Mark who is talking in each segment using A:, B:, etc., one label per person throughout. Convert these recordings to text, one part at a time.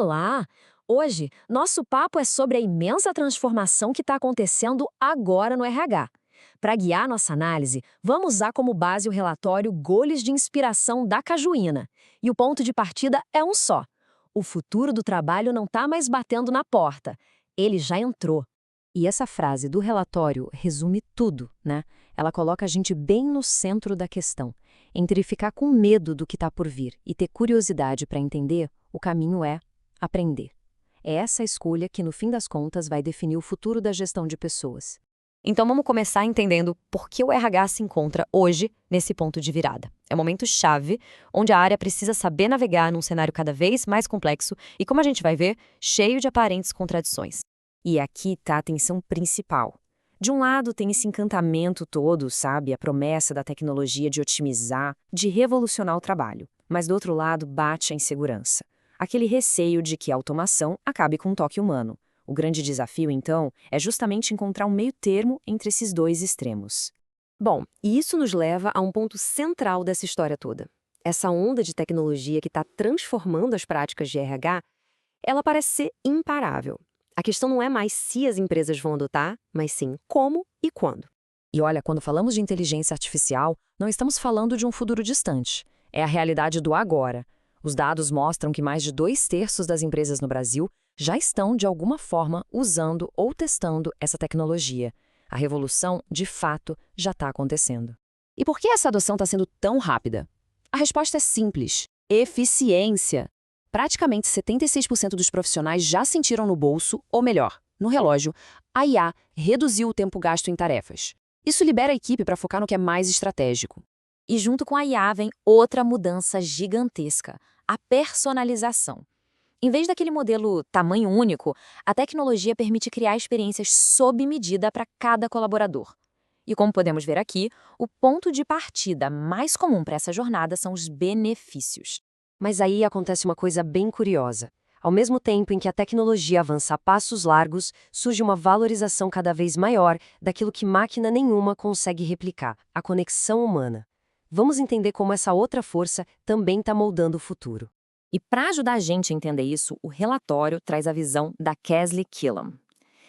A: Olá! Hoje, nosso papo é sobre a imensa transformação que está acontecendo agora no RH. Para guiar nossa análise, vamos usar como base o relatório Goles de Inspiração da Cajuína. E o ponto de partida é um só. O futuro do trabalho não está mais batendo na porta. Ele já entrou.
B: E essa frase do relatório resume tudo, né? Ela coloca a gente bem no centro da questão. Entre ficar com medo do que está por vir e ter curiosidade para entender, o caminho é aprender. É essa escolha que, no fim das contas, vai definir o futuro da gestão de pessoas.
C: Então vamos começar entendendo por que o RH se encontra hoje nesse ponto de virada. É um momento chave, onde a área precisa saber navegar num cenário cada vez mais complexo e, como a gente vai ver, cheio de aparentes contradições.
B: E aqui está a tensão principal. De um lado tem esse encantamento todo, sabe? A promessa da tecnologia de otimizar, de revolucionar o trabalho. Mas do outro lado bate a insegurança. Aquele receio de que a automação acabe com um toque humano. O grande desafio, então, é justamente encontrar um meio termo entre esses dois extremos.
C: Bom, e isso nos leva a um ponto central dessa história toda. Essa onda de tecnologia que está transformando as práticas de RH, ela parece ser imparável. A questão não é mais se as empresas vão adotar, mas sim como e quando.
B: E olha, quando falamos de inteligência artificial, não estamos falando de um futuro distante. É a realidade do agora. Os dados mostram que mais de 2/3 das empresas no Brasil já estão, de alguma forma, usando ou testando essa tecnologia. A revolução, de fato, já está acontecendo.
C: E por que essa adoção está sendo tão rápida? A resposta é simples: eficiência. Praticamente 76% dos profissionais já sentiram no bolso, ou melhor, no relógio, a IA reduziu o tempo gasto em tarefas. Isso libera a equipe para focar no que é mais estratégico. E junto com a IA vem outra mudança gigantesca: a personalização. Em vez daquele modelo tamanho único, a tecnologia permite criar experiências sob medida para cada colaborador. E como podemos ver aqui, o ponto de partida mais comum para essa jornada são os benefícios.
B: Mas aí acontece uma coisa bem curiosa. Ao mesmo tempo em que a tecnologia avança a passos largos, surge uma valorização cada vez maior daquilo que máquina nenhuma consegue replicar: a conexão humana. Vamos entender como essa outra força também está moldando o futuro.
C: E para ajudar a gente a entender isso, o relatório traz a visão da Kesley Killam.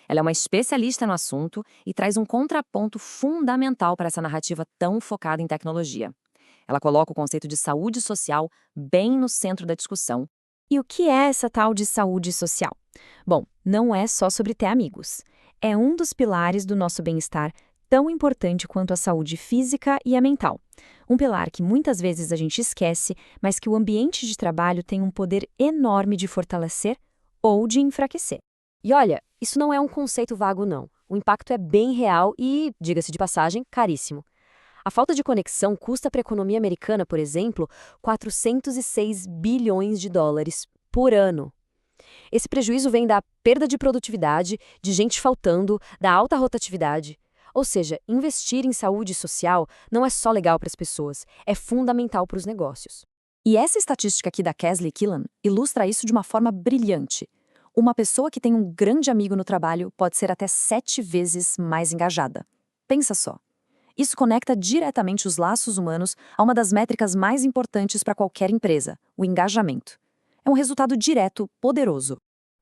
C: Ela é uma especialista no assunto e traz um contraponto fundamental para essa narrativa tão focada em tecnologia. Ela coloca o conceito de saúde social bem no centro da discussão.
B: E o que é essa tal de saúde social? Bom, não é só sobre ter amigos. É um dos pilares do nosso bem-estar, tão importante quanto a saúde física e a mental. Um pilar que muitas vezes a gente esquece, mas que o ambiente de trabalho tem um poder enorme de fortalecer ou de enfraquecer.
C: E olha, isso não é um conceito vago, não. O impacto é bem real e, diga-se de passagem, caríssimo. A falta de conexão custa para a economia americana, por exemplo, 406 bilhões de dólares por ano. Esse prejuízo vem da perda de produtividade, de gente faltando, da alta rotatividade. Ou seja, investir em saúde social não é só legal para as pessoas, é fundamental para os negócios. E essa estatística aqui da Kesley Killam ilustra isso de uma forma brilhante. Uma pessoa que tem um grande amigo no trabalho pode ser até 7 vezes mais engajada. Pensa só. Isso conecta diretamente os laços humanos a uma das métricas mais importantes para qualquer empresa: o engajamento. É um resultado direto, poderoso.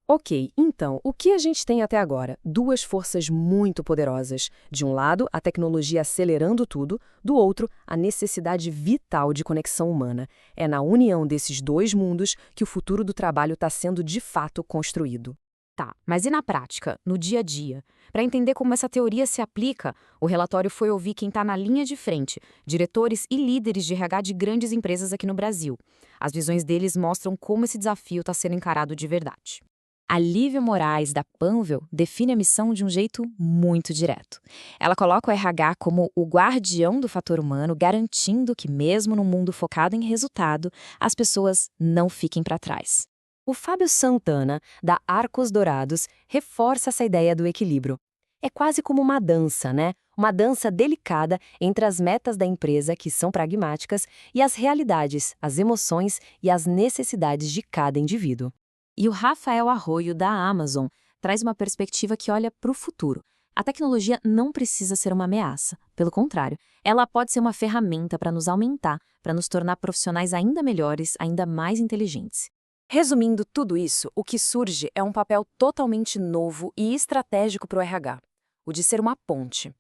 B: Ok, então, o que a gente tem até agora? Duas forças muito poderosas. De um lado, a tecnologia acelerando tudo, do outro, a necessidade vital de conexão humana. É na união desses dois mundos que o futuro do trabalho está sendo de fato construído.
C: Tá, mas e na prática, no dia a dia? Para entender como essa teoria se aplica, o relatório foi ouvir quem está na linha de frente, diretores e líderes de RH de grandes empresas aqui no Brasil. As visões deles mostram como esse desafio está sendo encarado de verdade. A Lívia Moraes, da Panvel, define a missão de um jeito muito direto. Ela coloca o RH como o guardião do fator humano, garantindo que, mesmo num mundo focado em resultado, as pessoas não fiquem para trás. O Fábio Santana, da Arcos Dourados, reforça essa ideia do equilíbrio. É quase como uma dança, né? Uma dança delicada entre as metas da empresa, que são pragmáticas, e as realidades, as emoções e as necessidades de cada indivíduo. E o Rafael Arroio, da Amazon, traz uma perspectiva que olha para o futuro. A tecnologia não precisa ser uma ameaça. Pelo contrário, ela pode ser uma ferramenta para nos aumentar, para nos tornar profissionais ainda melhores, ainda mais inteligentes.
B: Resumindo tudo isso, o que surge é um papel totalmente novo e estratégico para o RH, o de ser uma ponte.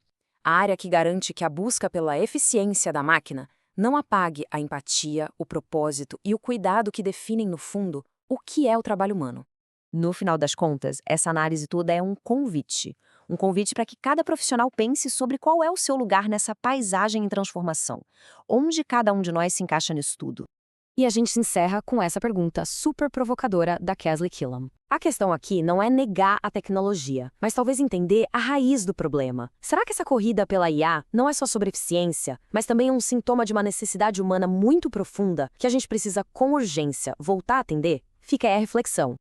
B: A área que garante que a busca pela eficiência da máquina não apague a empatia, o propósito e o cuidado que definem, no fundo, o que é o trabalho humano.
A: No final das contas, essa análise toda é um convite. Um convite para que cada profissional pense sobre qual é o seu lugar nessa paisagem em transformação. Onde cada um de nós se encaixa nisso tudo?
C: E a gente se encerra com essa pergunta super provocadora da Kesley Killam. A questão aqui não é negar a tecnologia, mas talvez entender a raiz do problema. Será que essa corrida pela IA não é só sobre eficiência, mas também é um sintoma de uma necessidade humana muito profunda que a gente precisa, com urgência, voltar a atender? Fica aí a reflexão.